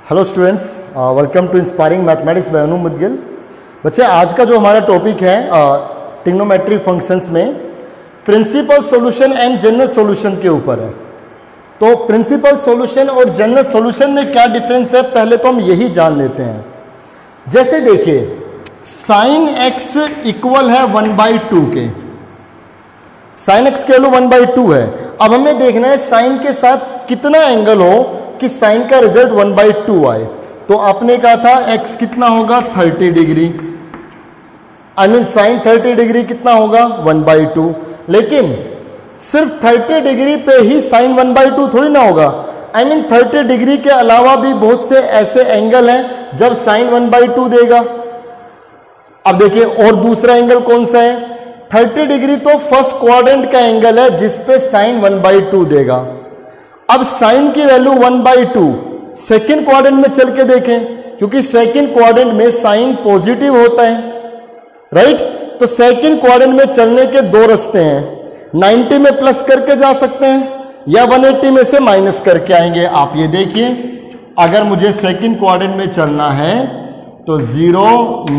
Hello students, welcome to inspiring mathematics by Anu Mudgil. बच्चे, आज का जो हमारा टॉपिक है ट्रिग्नोमेट्रिक फंक्शंस में principal solution and general solution के ऊपर है। तो प्रिंसिपल सॉल्यूशन और जनरल सॉल्यूशन में क्या डिफरेंस है, पहले तो हम यही जान लेते हैं। जैसे देखिए, साइन एक्स इक्वल है 1/2 के, साइन एक्स की वैल्यू 1/2 है। अब हमें देखना है साइन के साथ कितना एंगल हो कि साइन का रिजल्ट 1/2 आए। तो आपने कहा था x कितना होगा 30 degree, I mean sine 30 degree कितना होगा 1/2। लेकिन सिर्फ 30 डिग्री पे ही साइन 1/2 थोड़ी ना होगा, आई मीन 30 डिग्री के अलावा भी बहुत से ऐसे एंगल हैं जब साइन 1/2 देगा। अब देखिए, और दूसरा एंगल कौन सा है, 30 डिग्री तो फर्स्ट क्वाड्रेंट का एंगल है जिसपे साइन 1/2 देगा। अब साइन की वैल्यू 1/2 सेकेंड क्वाड्रेंट में चल के देखें, क्योंकि सेकेंड क्वाड्रेंट में साइन पॉजिटिव होता है, राइट। तो सेकेंड क्वाड्रेंट में चलने के दो रास्ते हैं, 90 में प्लस करके जा सकते हैं या 180 में से माइनस करके आएंगे। आप ये देखिए, अगर मुझे सेकेंड क्वाड्रेंट में चलना है तो 0,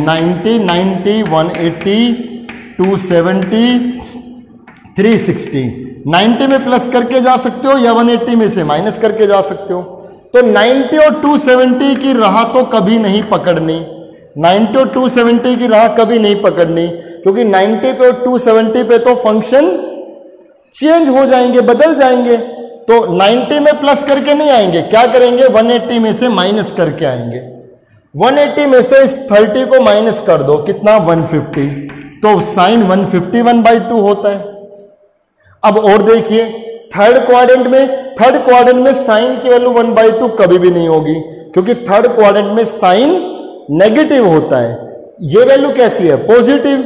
90, 90, 180, 270, 360, 90 में प्लस करके जा सकते हो या 180 में से माइनस करके जा सकते हो। तो 90 और 270 की राह तो कभी नहीं पकड़नी, 90 और 270 की राह कभी नहीं पकड़नी, क्योंकि 90 पे और 270 पे तो फंक्शन चेंज हो जाएंगे, बदल जाएंगे। तो 90 में प्लस करके नहीं आएंगे, क्या करेंगे 180 में से माइनस करके आएंगे। 180 में से इस 30 को माइनस कर दो, कितना 150, तो साइन 151/2 होता है। अब और देखिए, थर्ड क्वाड्रेंट में साइन की वैल्यू 1/2 कभी भी नहीं होगी, क्योंकि थर्ड क्वाड्रेंट में साइन नेगेटिव होता है। ये वैल्यू कैसी है, पॉजिटिव।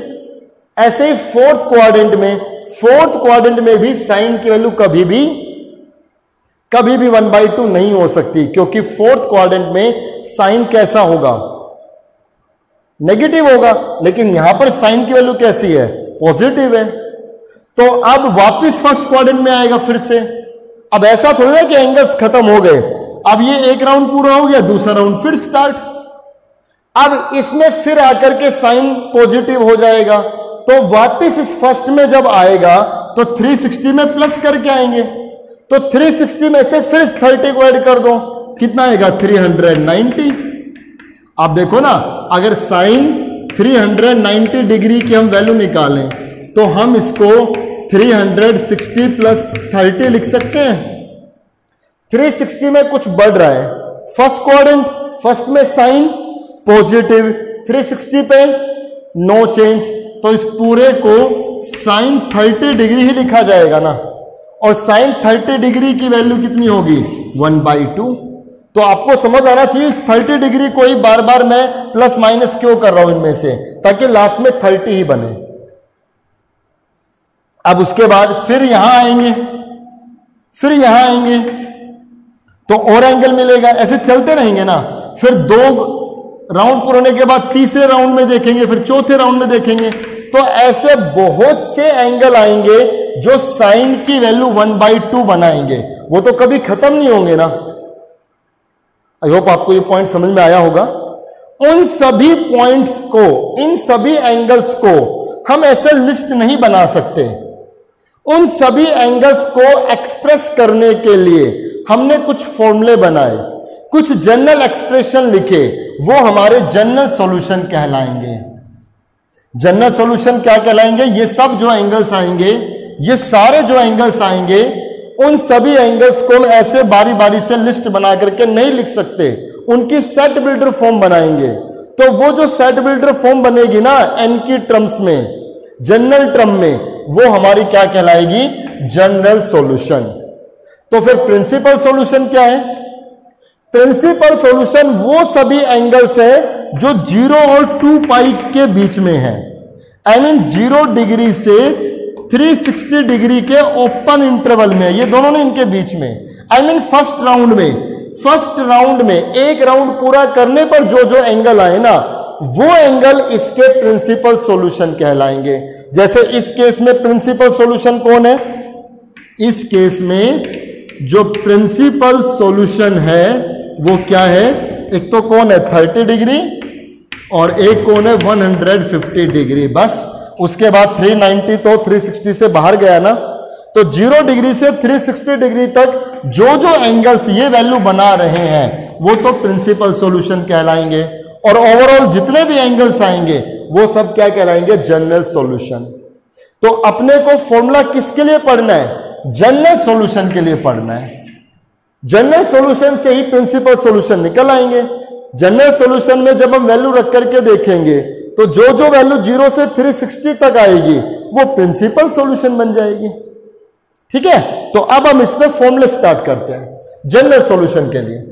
ऐसे ही फोर्थ क्वाड्रेंट में भी साइन की वैल्यू कभी भी 1/2 नहीं हो सकती, क्योंकि फोर्थ क्वाड्रेंट में साइन कैसा होगा, नेगेटिव होगा। लेकिन यहां पर साइन की वैल्यू कैसी है, पॉजिटिव है। तो अब वापस फर्स्ट क्वाड्रेंट में आएगा फिर से। अब ऐसा थोड़ा है कि एंगल्स खत्म हो गए, अब ये एक राउंड पूरा हो गया, दूसरा राउंड फिर स्टार्ट। अब इसमें फिर आकर के साइन पॉजिटिव हो जाएगा, तो वापस इस फर्स्ट में जब आएगा तो 360 में प्लस करके आएंगे। तो 360 में से फिर 30 को ऐड कर दो, कितना आएगा 390। आप देखो ना, अगर साइन 390 डिग्री की हम वैल्यू निकालें तो हम इसको 360 + 30 लिख सकते हैं। 360 में कुछ बढ़ रहा है, फर्स्ट क्वाड्रेंट, फर्स्ट में साइन पॉजिटिव, 360 पे नो चेंज, तो इस पूरे को साइन 30 डिग्री ही लिखा जाएगा ना। और साइन 30 डिग्री की वैल्यू कितनी होगी 1/2। तो आपको समझ आना चाहिए 30 डिग्री को ही बार बार मैं प्लस माइनस क्यों कर रहा हूं इनमें से, ताकि लास्ट में 30 ही बने। अब उसके बाद फिर यहां आएंगे, तो और एंगल मिलेगा, ऐसे चलते रहेंगे ना। फिर 2 राउंड पूरे होने के बाद तीसरे राउंड में देखेंगे, फिर चौथे राउंड में देखेंगे, तो ऐसे बहुत से एंगल आएंगे जो साइन की वैल्यू 1/2 बनाएंगे, वो तो कभी खत्म नहीं होंगे ना। आई होप आपको ये पॉइंट समझ में आया होगा। उन सभी पॉइंट्स को, इन सभी एंगल्स को हम ऐसे लिस्ट नहीं बना सकते। उन सभी एंगल्स को एक्सप्रेस करने के लिए हमने कुछ फॉर्मूले बनाए, कुछ जनरल एक्सप्रेशन लिखे, वो हमारे जनरल सॉल्यूशन कहलाएंगे। जनरल सॉल्यूशन क्या कहलाएंगे, ये सब जो एंगल्स आएंगे, ये सारे जो एंगल्स आएंगे, उन सभी एंगल्स को हम ऐसे बारी बारी से लिस्ट बना करके नहीं लिख सकते, उनकी सेट बिल्डर फॉर्म बनाएंगे। तो वो जो सेट बिल्डर फॉर्म बनेगी ना एन की टर्म्स में, जनरल टर्म में, वो हमारी क्या कहलाएगी, जनरल सॉल्यूशन। तो फिर प्रिंसिपल सॉल्यूशन क्या है, प्रिंसिपल सॉल्यूशन वो सभी एंगल्स है जो 0 और 2π के बीच में है, आई मीन 0 डिग्री से 360 डिग्री के ओपन इंटरवल में, ये दोनों ने इनके बीच में, आई मीन फर्स्ट राउंड में एक राउंड पूरा करने पर जो जो एंगल आए ना, वो एंगल इसके प्रिंसिपल सॉल्यूशन कहलाएंगे। जैसे इस केस में प्रिंसिपल सॉल्यूशन कौन है, इस केस में जो प्रिंसिपल सॉल्यूशन है वो क्या है, एक तो कोण है 30 डिग्री और एक कोण है 150 डिग्री, बस। उसके बाद 390 तो 360 से बाहर गया ना, तो 0 डिग्री से 360 डिग्री तक जो जो एंगल्स ये वैल्यू बना रहे हैं वो तो प्रिंसिपल सॉल्यूशन कहलाएंगे, और ओवरऑल जितने भी एंगल्स आएंगे वो सब क्या कहलाएंगे, जनरल सॉल्यूशन। तो अपने को फॉर्मूला किसके लिए पढ़ना है, जनरल सॉल्यूशन के लिए पढ़ना है। जनरल सॉल्यूशन से ही प्रिंसिपल सॉल्यूशन निकल आएंगे। जनरल सॉल्यूशन में जब हम वैल्यू रख करके देखेंगे तो जो जो वैल्यू 0 से 360 तक आएगी वो प्रिंसिपल सॉल्यूशन बन जाएगी। ठीक है, तो अब हम इसमें फॉर्मूले स्टार्ट करते हैं जनरल सॉल्यूशन के लिए।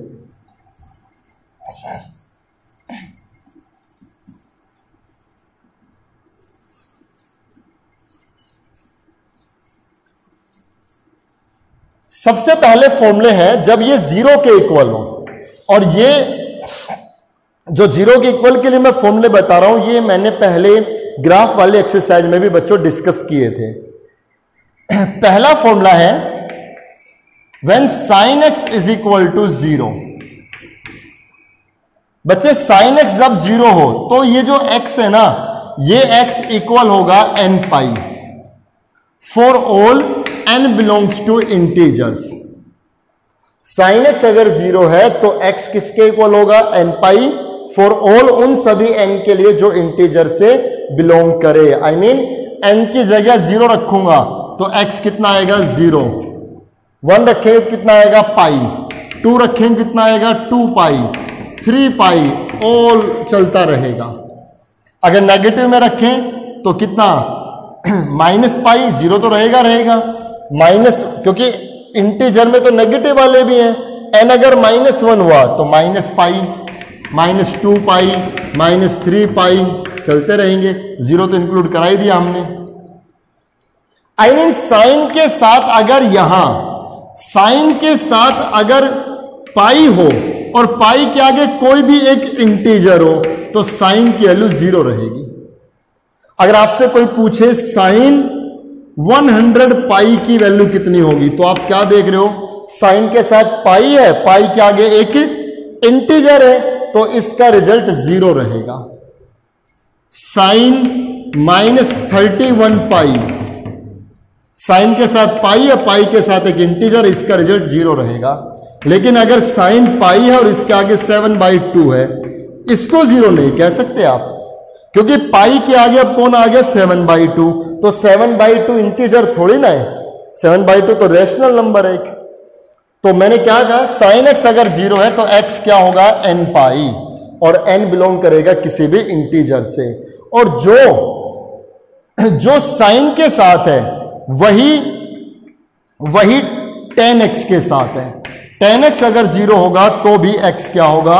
सबसे पहले फॉर्मूले हैं जब ये 0 के इक्वल हो, और ये जो 0 के इक्वल के लिए मैं फॉर्मूले बता रहा हूं ये मैंने पहले ग्राफ वाले एक्सरसाइज में भी बच्चों डिस्कस किए थे। पहला फॉर्मूला है when sin x is equal to 0। बच्चे sin x जब 0 हो तो ये जो x है ना, ये x इक्वल होगा n pi for all n belongs to integers. sin x अगर 0 है तो x किसके इक्वल होगा, n पाई फॉर ऑल उन सभी n के लिए जो इंटीजर से बिलोंग करे। आई मीन n की जगह 0 रखूंगा तो x कितना आएगा 0, 1 रखेंगे कितना आएगा पाई, 2 रखेंगे कितना आएगा 2 पाई, 3 पाई, ऑल चलता रहेगा। अगर नेगेटिव में रखें तो कितना माइनस पाई, 0 तो रहेगा माइनस, क्योंकि इंटीजर में तो नेगेटिव वाले भी हैं। n अगर -1 हुआ तो माइनस पाई, -2 पाई, -3 पाई, चलते रहेंगे। 0 तो इंक्लूड करा ही दिया हमने। आई मीन साइन के साथ अगर यहां साइन के साथ अगर पाई हो और पाई के आगे कोई भी एक इंटीजर हो तो साइन की वैल्यू 0 रहेगी। अगर आपसे कोई पूछे साइन 100 पाई की वैल्यू कितनी होगी तो आप क्या देख रहे हो, साइन के साथ पाई है, पाई के आगे एक इंटीजर है तो इसका रिजल्ट 0 रहेगा। साइन -31 पाई, साइन के साथ पाई है, पाई के साथ एक इंटीजर, इसका रिजल्ट 0 रहेगा। लेकिन अगर साइन पाई है और इसके आगे 7/2 है, इसको 0 नहीं कह सकते आप, क्योंकि पाई के आगे अब कौन आ गया 7/2, तो 7/2 इंटीजर थोड़ी ना है, 7/2 तो रेशनल नंबर है एक। तो मैंने क्या कहा, साइन x अगर 0 है तो x क्या होगा n पाई, और n बिलोंग करेगा किसी भी इंटीजर से। और जो साइन के साथ है वही tan x के साथ है। tan x अगर 0 होगा तो भी x क्या होगा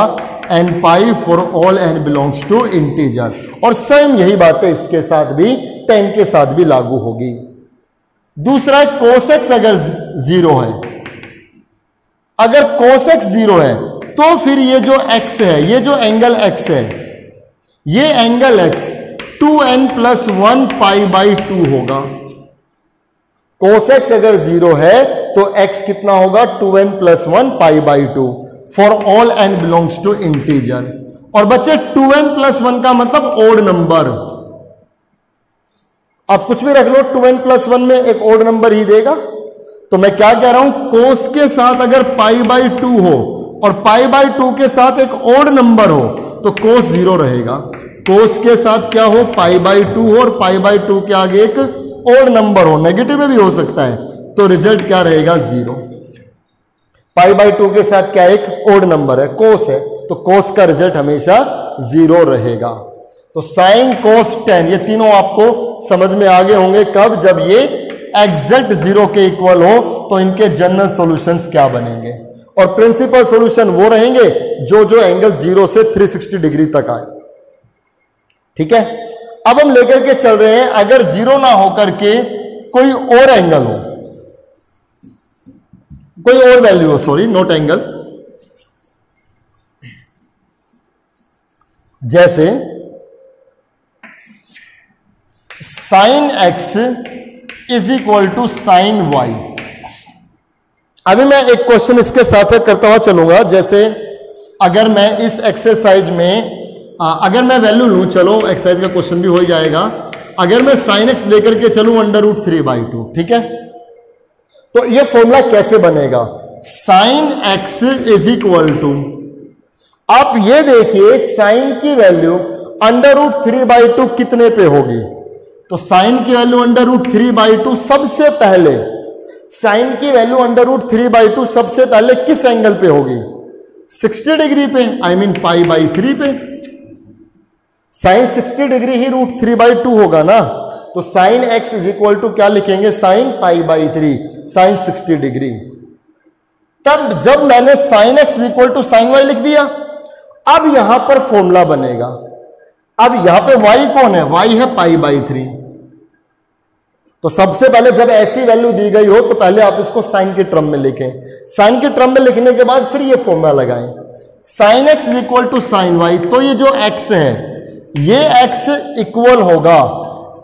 n pi for all n belongs to integer. और सेम यही बात है इसके साथ भी, tan के साथ भी लागू होगी। दूसरा cos x अगर 0 है, अगर cos x 0 है तो फिर ये जो x है, ये जो एंगल x है, ये एंगल x 2n+1 π/2 होगा। cos x अगर 0 है तो x कितना होगा 2n+1 π/2 for all n belongs to integer. और बच्चे 2n+1 का मतलब ओड नंबर, आप कुछ भी रख लो 2n+1 में एक ओड नंबर ही देगा। तो मैं क्या कह रहा हूं, cos के साथ अगर π/2 हो और π/2 के साथ एक ओड नंबर हो तो cos 0 रहेगा। cos के साथ क्या हो, π/2 हो और π/2 के आगे एक ओड नंबर हो, नेगेटिव में भी हो सकता है, तो रिजल्ट क्या रहेगा 0। π/2 के साथ क्या एक ओड नंबर है, cos है, तो cos का रिजल्ट हमेशा 0 रहेगा। तो sin cos tan ये तीनों आपको समझ में आगे होंगे कब, जब ये एग्जैक्ट 0 के इक्वल हो तो इनके जनरल सॉल्यूशंस क्या बनेंगे। और प्रिंसिपल सॉल्यूशन वो रहेंगे जो एंगल 0 से 360 डिग्री तक आए। ठीक है, अब हम लेकर के चल रहे हैं अगर 0 ना होकर के कोई और एंगल हो, कोई और वैल्यू हो, सॉरी नॉट एंगल, जैसे sin x is equal to sin y। अभी मैं एक क्वेश्चन इसके साथ साथ करता हुआ चलूंगा, जैसे अगर मैं इस एक्सरसाइज में अगर मैं वैल्यू लूं, चलो एक्सरसाइज का क्वेश्चन भी हो जाएगा, अगर मैं साइन एक्स लेकर के चलूं √3/2, ठीक है, तो ये फॉर्मूला कैसे बनेगा? Sine x is equal to, आप ये देखिए साइन की वैल्यू √3/2 कितने पे होगी? तो साइन की वैल्यू √3/2 सबसे पहले, साइन की वैल्यू √3/2 सबसे पहले किस एंगल पे होगी? 60 डिग्री पे, आई मीन π/3 पे। साइन 60 डिग्री ही √3/2 होगा ना, तो sine x is equal to क्या लिखेंगे? Sine π/3, sine 60 degree. तब जब मैंने sine x is equal to sine y लिख दिया, अब यहां पर फॉर्मूला बनेगा। अब यहां पे y कौन है? y है π/3। तो सबसे पहले जब ऐसी वैल्यू दी गई हो तो पहले आप इसको साइन के टर्म में लिखें, साइन के टर्म में लिखने के बाद फिर ये फॉर्मूला लगाएं, sine x is equal to sine y. तो ये जो x है, ये x इक्वल होगा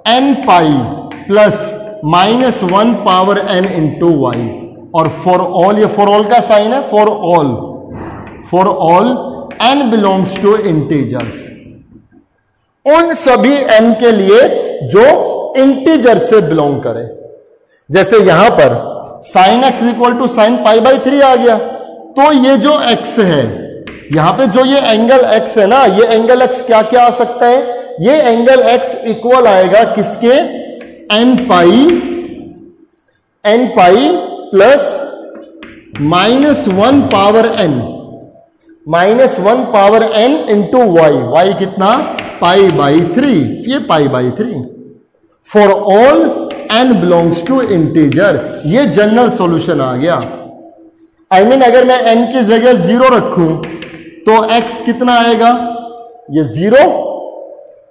n π plus -1 power n into y. और फॉर ऑल, ये फॉर ऑल का साइन है, for all n belongs to integers, उन सभी n के लिए जो इंटीजर से बिलोंग करे। जैसे यहां पर sine x equal to sine π/3 आ गया, तो ये जो x है, यहां पे जो ये एंगल x है ना, ये एंगल x क्या क्या आ सकता है? ये एंगल x इक्वल आएगा किसके? n π plus -1 power n into y. Y कितना? π/3, ये π/3। For all n belongs to integer, ये जनरल सॉल्यूशन आ गया। आई मीन अगर मैं n की जगह 0 रखूं तो x कितना आएगा? ये 0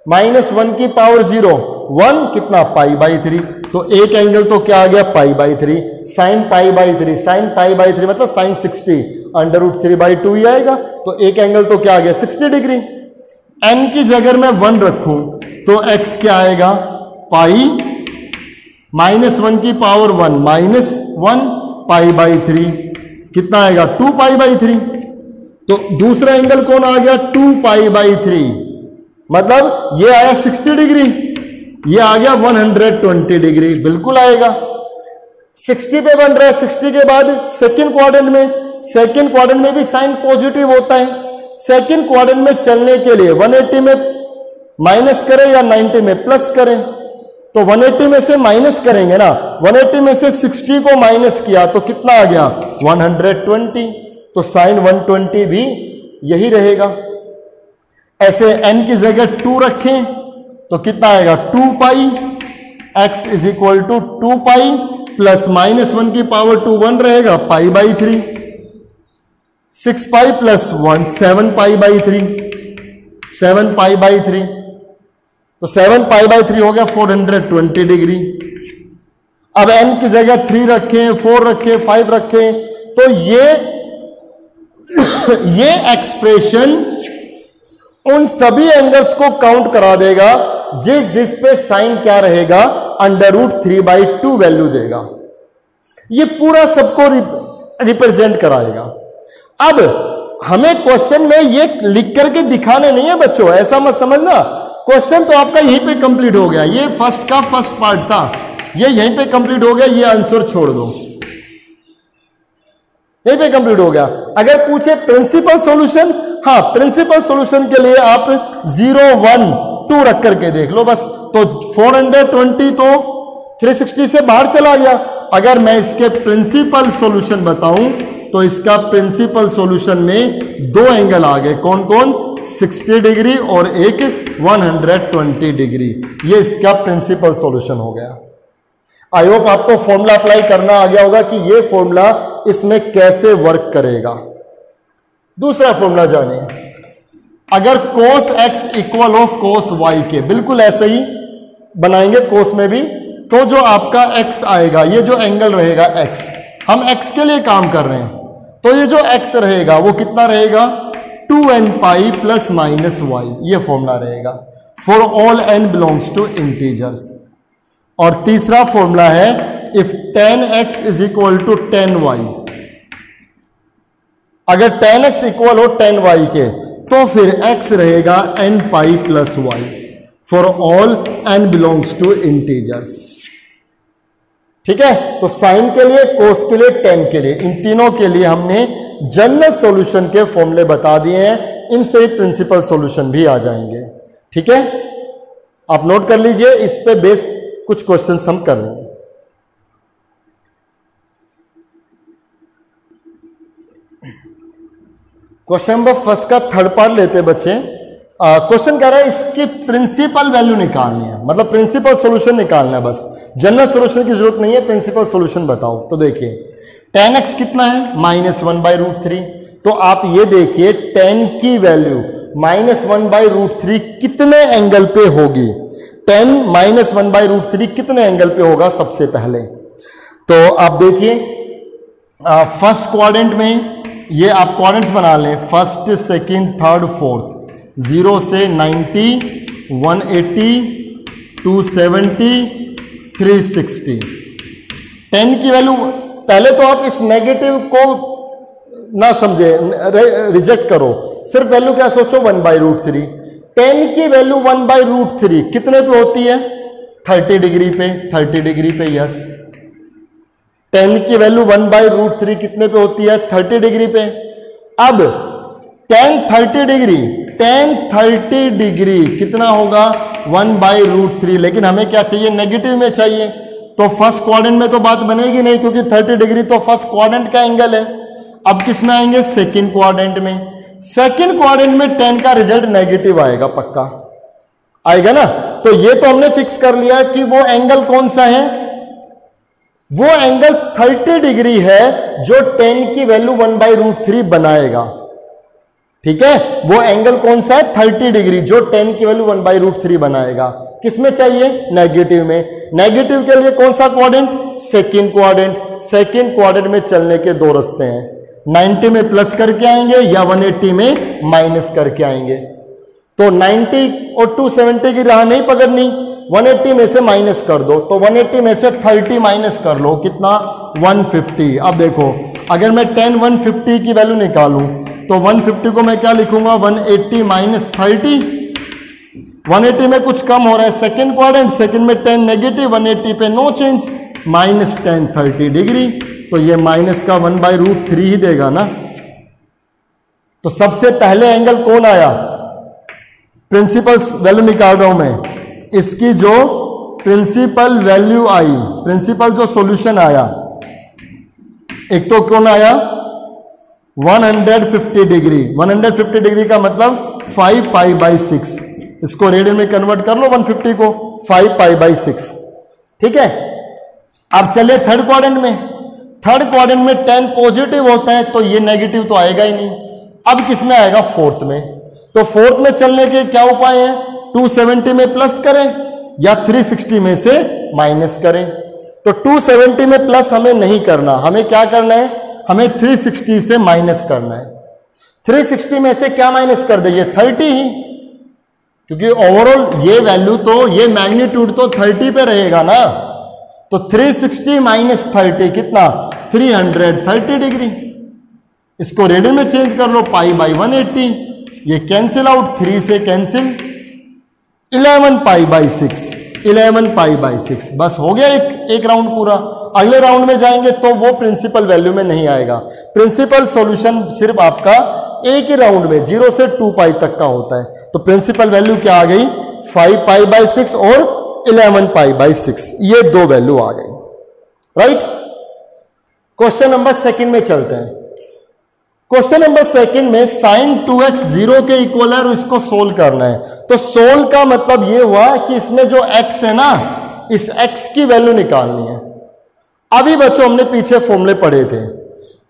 -1 की पावर 0, 1 कितना? π/3। तो एक एंगल तो क्या आ गया? π/3, साइन π/3, साइन π/3 मतलब साइन 60, √3/2 ही आएगा। तो एक एंगल तो क्या आ गया? 60 डिग्री। n की जगह मैं 1 रखूं तो x क्या आएगा? π -1 की पावर 1, -1 π/3 कितना आएगा? 2 π/3। तो दूसरा एंगल कौन आ गया? 2 π/3, मतलब ये आया 60 डिग्री, ये आ गया 120 डिग्री, बिल्कुल आएगा। 60 पे बन रहा है, 60 के बाद सेकंड क्वाड्रेंट में, सेकंड क्वाड्रेंट में भी साइन पॉजिटिव होता है। सेकंड क्वाड्रेंट में चलने के लिए 180 में माइनस करें या 90 में प्लस करें? तो 180 में से माइनस करेंगे ना, 180 में से 60 को माइनस किया तो कितना आ गया? 120। तो साइन 120 भी यही रहेगा। ऐसे n की जगह 2 रखें तो कितना आएगा? 2 π, x is equal to 2 π plus -1 की पावर 2, 1 रहेगा, π/3, 6 π प्लस 1, 7 π/3, 7 π/3। तो 7 π/3 हो गया 420 डिग्री। अब n की जगह 3 रखें, 4 रखें, 5 रखें, तो ये एक्सप्रेशन उन सभी एंगल्स को काउंट करा देगा जिस पे साइन क्या रहेगा? √3/2 वैल्यू देगा। ये पूरा सबको रिप्रेजेंट कराएगा। अब हमें क्वेश्चन में ये लिख करके दिखाने नहीं है बच्चों, ऐसा मत समझना। क्वेश्चन तो आपका यहीं पे कंप्लीट हो गया, ये फर्स्ट का फर्स्ट पार्ट था, ये यहीं पे कंप्लीट हो गया, ये आंसर छोड़ दो, यहीं पे कंप्लीट हो गया। अगर पूछे प्रिंसिपल सॉल्यूशन, हाँ प्रिंसिपल सॉल्यूशन के लिए आप 0, 1, 2 रख करके देख लो बस। तो 420 तो 360 से बाहर चला गया। अगर मैं इसके प्रिंसिपल सॉल्यूशन बताऊं तो इसका प्रिंसिपल सॉल्यूशन में 2 एंगल आ गए, कौन कौन? 60 डिग्री और एक 120 डिग्री। ये इसका प्रिंसिपल सॉल्यूशन हो गया। आई होप आपको फॉर्मूला अप्लाई करना आ गया होगा कि ये फॉर्मूला इसमें कैसे वर्क करेगा। दूसरा फॉर्मूला जानिए, अगर cos x इक्वल हो cos y के, बिल्कुल ऐसे ही बनाएंगे cos में भी, तो जो आपका x आएगा, ये जो एंगल रहेगा x, हम x के लिए काम कर रहे हैं, तो ये जो x रहेगा वो कितना रहेगा? 2n π प्लस माइनस वाई, ये फॉर्मूला रहेगा for all n belongs to integers. और तीसरा फॉर्मूला है if 10x is equal to 10y, अगर tan x इक्वल हो tan y के तो फिर x रहेगा n pi plus y for all n belongs to integers. ठीक है, तो साइन के लिए, कोस के लिए, टेन के लिए, इन तीनों के लिए हमने जनरल सॉल्यूशन के फॉर्मूले बता दिए हैं, इनसे ही प्रिंसिपल सॉल्यूशन भी आ जाएंगे। ठीक है, आप नोट कर लीजिए, इस पे बेस्ड कुछ क्वेश्चंस हम कर लेंगे। क्वेश्चन नंबर फर्स्ट का थर्ड पार्ट लेते हैं बच्चे। क्वेश्चन कह रहा है इसकी प्रिंसिपल वैल्यू निकालनी है, मतलब प्रिंसिपल सॉल्यूशन निकालना है, बस जनरल सॉल्यूशन की जरूरत नहीं है, प्रिंसिपल सॉल्यूशन बताओ। तो देखिए tan x कितना है -1/√3, तो आप ये देखिए tan की वैल्यू -1/√3 कितने एंगल पे होगी, tan -1/√3 कितने एंगल पे होगा सबसे पहले। तो आप देखिए फर्स्ट क्वाड्रेंट में, ये आप क्वाड्रेंट्स बना लें, फर्स्ट, सेकंड, थर्ड, फोर्थ, 0 से 90, 180, 270, 360। 10 की वैल्यू, पहले तो आप इस नेगेटिव को ना समझे, रिजेक्ट करो, सिर्फ वैल्यू क्या सोचो 1/√3। 10 की वैल्यू 1/√3 कितने पे होती है, 30 डिग्री पे, 30 डिग्री पे, यस। 10 की वैल्यू 1/√3 कितने पे होती है, 30 डिग्री पे। अब tan 30 डिग्री, tan 30 डिग्री कितना होगा 1/√3, लेकिन हमें क्या चाहिए, नेगेटिव में चाहिए, तो फर्स्ट क्वाड्रेंट में तो बात बनेगी नहीं, क्योंकि 30 डिग्री तो फर्स्ट क्वाड्रेंट का एंगल है। अब किस में आएंगे, सेकंड क्वाड्रेंट में। सेकंड क्वाड्रेंट में tan का रिजल्ट नेगेटिव आएगा, पक्का आएगा ना। तो ये तो हमने फिक्स कर लिया कि वो एंगल कौन सा है, वो एंगल 30 डिग्री है जो tan की वैल्यू 1/√3 बनाएगा। ठीक है, वो एंगल कौन सा है, 30 डिग्री, जो tan की वैल्यू 1/√3 बनाएगा। किसमें चाहिए, नेगेटिव में। नेगेटिव के लिए कौन सा quadrant, second quadrant. Second quadrant में चलने के दो रास्ते हैं, 90 में प्लस करके आएंगे या 180 में माइनस करके आएंगे। तो 90 और 270 की राह नहीं पकड़नी, 180 में से माइनस कर दो, तो 180 में से 30 माइनस कर लो, कितना 150। अब देखो अगर मैं tan 150 की वैल्यू निकालूं तो 150 को मैं क्या लिखूंगा, 180 माइनस 30। 180 में कुछ कम हो रहा है, सेकंड क्वाड्रेंट, सेकंड में tan नेगेटिव, 180 पे no change, minus tan 30 degree, तो ये माइनस का 1/√3 ही देगा ना। तो सबसे पहले एंगल कौन आया, प्रिंसिपल वैल्यू निकाल रहा हूं मैं, इसकी जो प्रिंसिपल वैल्यू आई, प्रिंसिपल जो सॉल्यूशन आया, एक तो कौन आया 150 डिग्री। 150 डिग्री का मतलब 5π/6, इसको रेडियन में कन्वर्ट कर लो 150 को, 5π/6। ठीक है, अब चलिए थर्ड क्वाड्रेंट में। थर्ड क्वाड्रेंट में tan पॉजिटिव होता है, तो ये नेगेटिव तो आएगा ही नहीं। अब किस में आएगा, फोर्थ में। तो फोर्थ में चलने के क्या उपाय हैं, 270 में प्लस करें या 360 में से माइनस करें। तो 270 में प्लस हमें नहीं करना, हमें क्या करना है, हमें 360 से माइनस करना है। 360 में से क्या माइनस कर दे, ये 30 ही, क्योंकि ओवरऑल ये वैल्यू तो, ये मैग्नीट्यूड तो 30 पे रहेगा ना। तो 360 माइनस 30 कितना, 330 डिग्री। इसको रेडियन में चेंज कर लो, π/180, ये कैंसिल आउट, 3 से कैंसिल, 11π/6, 11π/6, बस हो गया एक राउंड पूरा। अगले राउंड में जाएंगे तो वो प्रिंसिपल वैल्यू में नहीं आएगा। प्रिंसिपल सॉल्यूशन सिर्फ आपका एक ही राउंड में 0 से 2π तक का होता है। तो प्रिंसिपल वैल्यू क्या आ गई, 5π/6 और 11π/6, ये दो वैल्यू आ गई। राइट, क्वेश्चन नंबर सेकंड में चलते हैं। क्वेश्चन नंबर सेकंड में sin 2x 0 के इक्वल है और इसको सोल्व करना है। तो सोल्व का मतलब ये हुआ कि इसमें जो x है ना, इस x की वैल्यू निकालनी है। अभी बच्चों हमने पीछे फॉर्मूले पढ़े थे,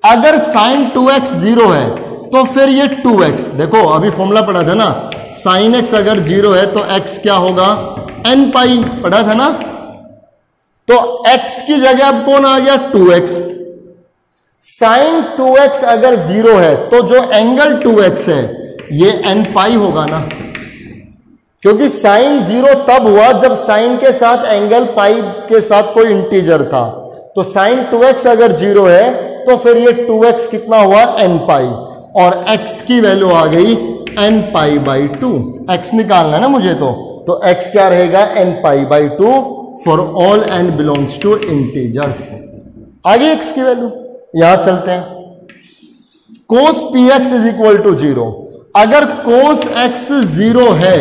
अगर sin 2x 0 है तो फिर ये 2x, देखो अभी फॉर्मूला पढ़ा था ना, sin x अगर 0 है तो x क्या होगा, nπ, पढ़ा था ना। तो x की जगह अब कौन आ गया, 2x। sin 2x अगर 0 है तो जो एंगल 2x है ये nπ होगा ना, क्योंकि sin 0 तब हुआ जब sin के साथ एंगल पाई के साथ कोई इंटीजर था। तो sin 2x अगर 0 है तो फिर ये 2x कितना हुआ n पाई, और x की वैल्यू आ गई n पाई बाई 2। x निकालना है ना मुझे, तो x क्या रहेगा n pi by 2 for all n belongs to integers. आगे x की वैल्यू यहां चलते हैं। cos px is equal to 0। अगर cos x 0 है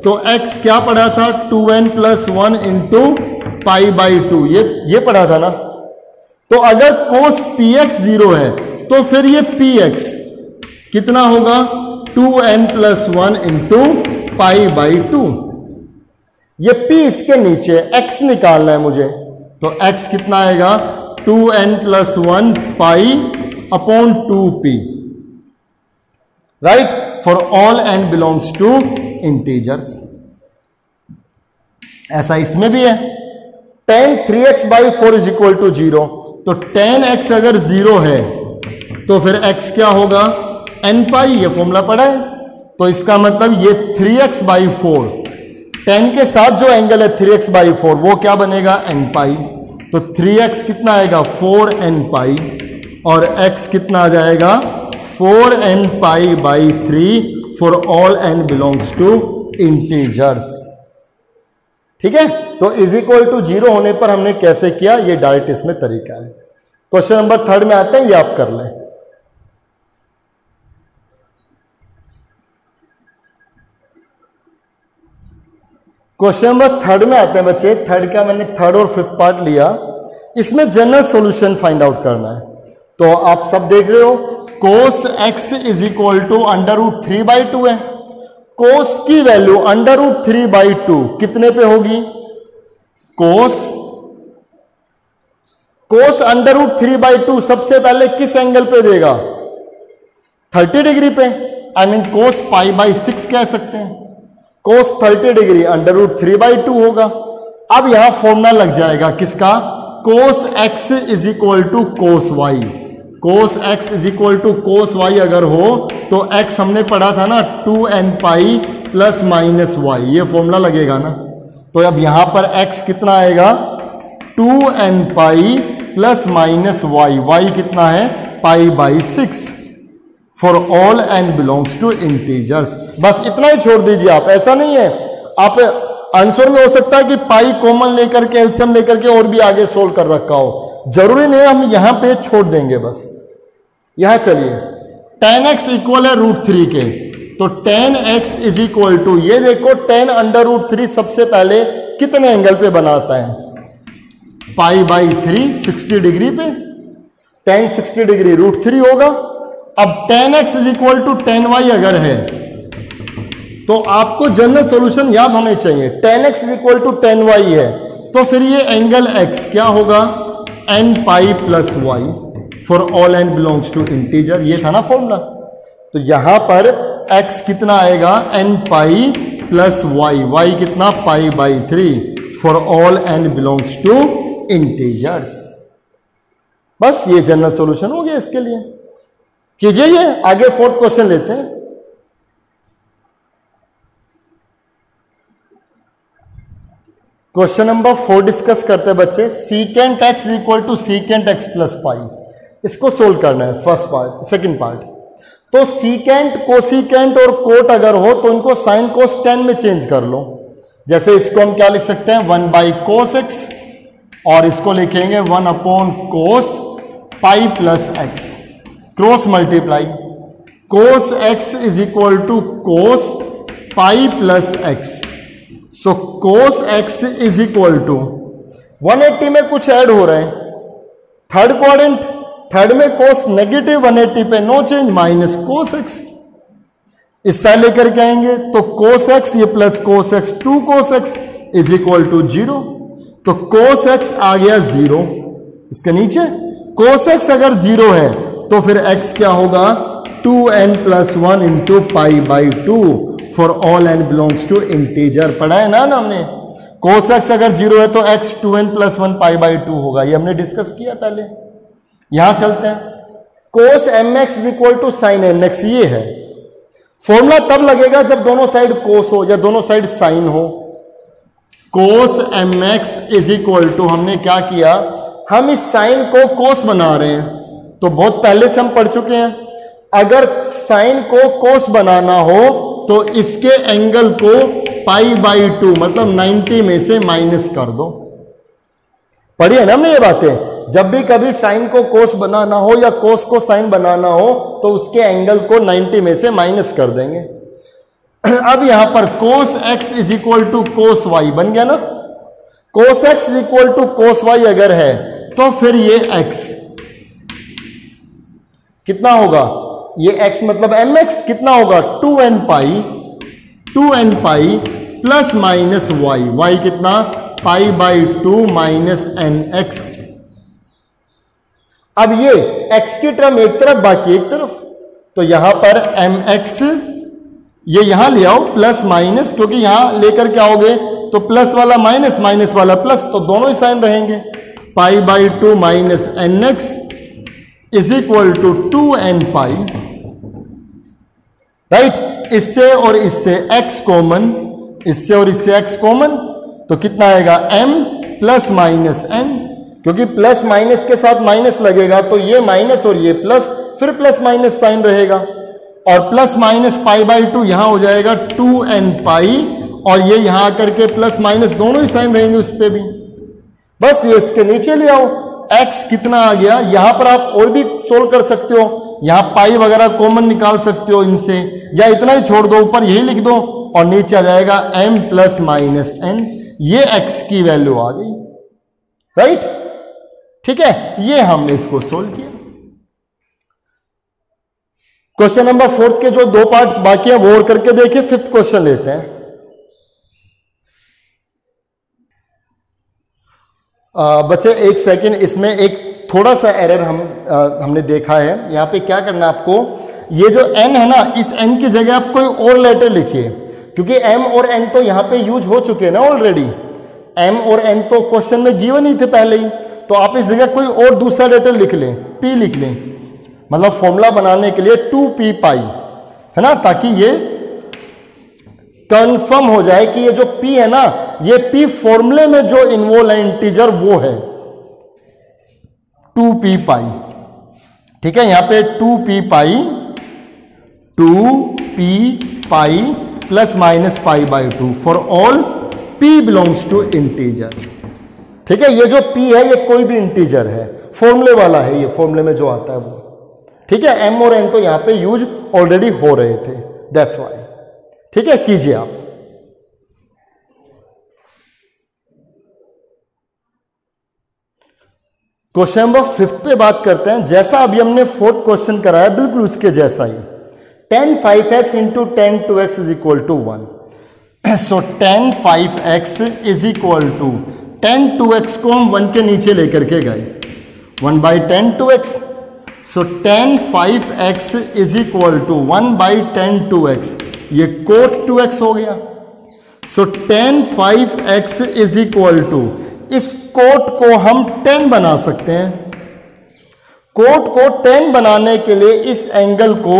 तो x क्या पढ़ा था, 2n plus 1 into pi by 2, ये पढ़ा था ना। तो अगर cos px 0 है तो फिर ये px कितना होगा, 2n plus 1 into pi by 2। ये p इसके नीचे, x निकालना है मुझे, तो x कितना आएगा, 2n plus 1 pi upon 2p, right, for all n belongs to integers. ऐसा इसमें भी है। tan 3x by 4 is equal to 0, तो tan x अगर 0 है तो फिर x क्या होगा, n पाई, ये फॉर्मूला पढ़ा है। तो इसका मतलब ये 3x बाई 4, tan के साथ जो एंगल है 3x बाई 4 वो क्या बनेगा, n पाई। तो 3x कितना आएगा, 4n पाई, और x कितना आ जाएगा, 4n pi by 3 for all n belongs to integers. ठीक है, तो इज इक्वल टू 0 होने पर हमने कैसे किया, ये डायरेक्ट इसमें तरीका है। क्वेश्चन नंबर 3 में आते हैं, ये आप कर लें। क्वेश्चन नंबर 3 में आते हैं बच्चे। 3 का मैंने 3rd और 5th पार्ट लिया। इसमें जनरल सॉल्यूशन फाइंड आउट करना है। तो आप सब देख रहे हो, cos x is equal to under root 3 by 2 है। cos की वैल्यू अंडर रूट 3 बाई 2 कितने पे होगी, cos अंडर रूट 3 बाई 2 सबसे पहले किस एंगल पे देगा, 30 डिग्री पे। I mean cos pi by 6 कह सकते हैं। cos 30 degree under root 3 by 2 होगा। अब यहां फॉर्मूला लग जाएगा किसका, cos x is equal to cos y। cos x is equal to cos y अगर हो तो x हमने पढ़ा था ना, 2n pi plus minus y, ये फॉर्मूला लगेगा ना। तो अब यहां पर x कितना आएगा, 2n pi plus minus y, y कितना है, pi by 6 for all n belongs to integers. बस इतना ही छोड़ दीजिए आप, ऐसा नहीं है। आप आंसर में हो सकता है कि पाई कॉमन लेकर के, एलसीएम लेकर के और भी आगे सोल्व कर रखा हो, जरूरी नहीं, हम यहां पे छोड़ देंगे बस। यहां चलिए, tan x इक्वल है रूट 3 के, तो tan x is equal to, ये देखो tan अंडर रूट 3 सबसे पहले कितने एंगल पे बनाता है, पाई बाई 3 60 डिग्री पे, tan 60 डिग्री रूट 3 होगा। अब tan x is equal to tan y अगर है तो आपको जनरल सॉल्यूशन याद होने चाहिए। tan x is equal to tan y है तो फिर ये एंगल x क्या होगा, n pi plus y for all n belongs to integer, ये था ना फॉर्मूला। तो यहां पर x कितना आएगा, n pi plus y, y कितना, pi by 3 for all n belongs to integers. बस ये जनरल सॉल्यूशन हो गया इसके लिए। कीजिए ये, आगे 4th क्वेश्चन लेते हैं। क्वेश्चन नंबर 4 डिस्कस करते हैं बच्चे। Secant x equal to secant x plus pi, इसको सोल्व करना है। First part, second part. तो सीकेंट, कोसीकेंट और कोट अगर हो तो इनको साइन कोस tan में चेंज कर लो। जैसे इसको हम क्या लिख सकते हैं, 1 बाई कोस x, और इसको लिखेंगे 1 upon cos pi plus x, cross multiply. Cos x is equal to cos pi plus x। So cos x is equal to 180 में कुछ ऐड हो रहे हैं, थर्ड क्वाड्रेंट, थर्ड में कोस नेगेटिव 180 पे no change, minus cos x। इस side लेकर के आएंगे तो कोस x ये plus cos x, 2 cos x is equal to 0। तो कोस x आ गया 0। इसके नीचे कोस x अगर 0 है तो फिर x क्या होगा, 2n plus 1 into pi by 2 for all n belongs to integer. पढ़ा है ना हमने, कोस x अगर 0 है तो x 2n plus 1 pi by 2 होगा, ये हमने डिस्कस किया पहले। यहां चलते हैं, cos mx is equal to sine mx, ये है फॉर्मूला तब लगेगा जब दोनों साइड कोस हो या दोनों साइड साइन हो। कोस mx इज इक्वल टू, हमने क्या किया, हम इस साइन को कोस बना रहे हैं तो बहुत पहले से हम पढ़ चुके हैं। अगर साइन को कोस बनाना हो तो इसके एंगल को π/2 मतलब 90 में से माइनस कर दो। पढ़ी है ना हमने ये बातें। जब भी कभी साइन को कोस बनाना हो या कोस को साइन बनाना हो तो उसके एंगल को 90 में से माइनस कर देंगे। अब यहां पर cos x is equal to cos y बन गया ना। cos x is equal to cos y अगर है तो फिर ये x कितना होगा, ये x मतलब mx कितना होगा 2n pi plus minus y कितना π/2 माइनस nx। अब ये x की टर्म एक तरफ बाकी एक तरफ, तो यहां पर mx ये यहां ले आओ प्लस माइनस, क्योंकि यहां लेकर के आओगे तो प्लस वाला माइनस माइनस वाला प्लस, तो दोनों ही साइन रहेंगे। π/2 minus nx is equal to 2n pi, right. इससे और इससे x कॉमन, इससे और इससे x कॉमन, तो कितना आएगा m प्लस माइनस n, क्योंकि प्लस माइनस के साथ माइनस लगेगा तो ये माइनस और ये प्लस, फिर प्लस माइनस साइन रहेगा, और प्लस माइनस π/2 यहां हो जाएगा 2n पाई, और ये यहां आकर के प्लस माइनस दोनों ही साइन रहेंगे उस पे भी। बस ये इसके नीचे ले आओ, x कितना आ गया। यहां पर आप और भी सोल्व कर सकते हो, यहां पाई वगैरह कॉमन निकाल सकते हो इनसे, या इतना ही छोड़ दो, ऊपर यही लिख दो और नीचे आ जाएगा m प्लस माइनस n। ये x की वैल्यू आ गई, राइट। ठीक है, ये हमने इसको सोल्व किया। क्वेश्चन नंबर 4 के जो 2 पार्ट्स बाकी हैं वो और करके देखिए। 5th क्वेश्चन लेते हैं। बच्चे एक सेकंड, इसमें एक थोड़ा सा एरर हमने देखा है। यहां पे क्या करना है आपको, ये जो n है ना, इस n की जगह आप कोई और लेटर लिखिए, क्योंकि m और n तो यहां पे यूज हो चुके हैं ना ऑलरेडी। m और n तो क्वेश्चन में गिवन ही थे पहले ही, तो आप इस जगह कोई और दूसरा लेटर लिख लें, p लिख लें, मतलब फॉर्मूला बनाने के लिए 2p पाई, है ना, ताकि ये कंफर्म हो जाए कि ये जो p है ना, ये p फॉर्मूले में जो इन्वॉल्व है इंटीजर वो है 2p पाई। ठीक है, यहां पे 2p pi plus minus π/2 for all p belongs to integers. ठीक है, ये जो p है ये कोई भी इंटीजर है, फॉर्मूले वाला है, ये फॉर्मूले में जो आता है वो। ठीक है, m और n तो यहां पे यूज ऑलरेडी हो रहे थे, दैट्स व्हाई। ठीक है, कीजिए आप। क्वेश्चन नंबर 5 पे बात करते हैं। जैसा अभी हमने 4th क्वेश्चन कराया बिल्कुल उसके जैसा ही। tan 5x into tan 2x is equal to 1। So tan 5x is equal to tan 2x को हम 1 के नीचे लेकर के गए, 1/tan 2x। So tan 5x is equal to 1/tan 2x, ये cot 2x हो गया। So tan 5x is equal to, इस कोट को हम 10 बना सकते हैं। कोट को 10 बनाने के लिए इस एंगल को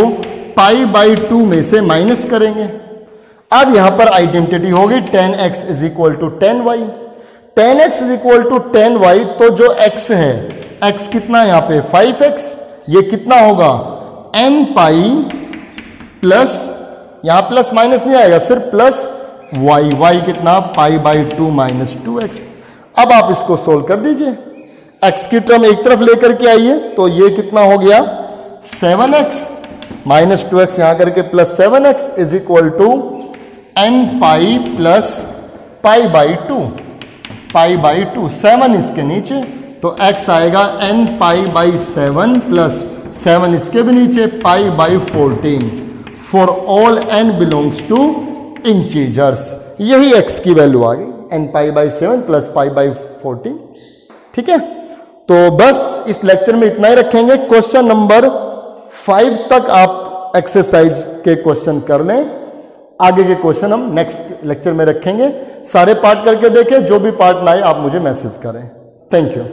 π/2 में से माइनस करेंगे। अब यहां पर आइडेंटिटी होगी tan x is equal to tan y। tan x is equal to tan y, तो जो x है, x कितना है यहाँ पे 5x, ये कितना होगा n पाई प्लस, यहां प्लस माइनस नहीं आएगा, सिर्फ प्लस y कितना π/2 माइनस 2x। अब आप इसको सोल्व कर दीजिए, x की टर्म एक तरफ लेकर के आइए, तो ये कितना हो गया 7x माइनस 2x यहां करके plus 7x is equal to n pi plus π/2, 7 इसके नीचे, तो x आएगा n π/7 प्लस 7 इसके भी नीचे π/14 for all n belongs to integers. यही x की वैल्यू आ गई, n π/7 प्लस π/14। ठीक है, तो बस इस लेक्चर में इतना ही रखेंगे। क्वेश्चन नंबर 5 तक आप एक्सरसाइज के क्वेश्चन कर लें, आगे के क्वेश्चन हम नेक्स्ट लेक्चर में रखेंगे। सारे पार्ट करके देखें, जो भी पार्ट ना आए आप मुझे मैसेज करें। Thank you.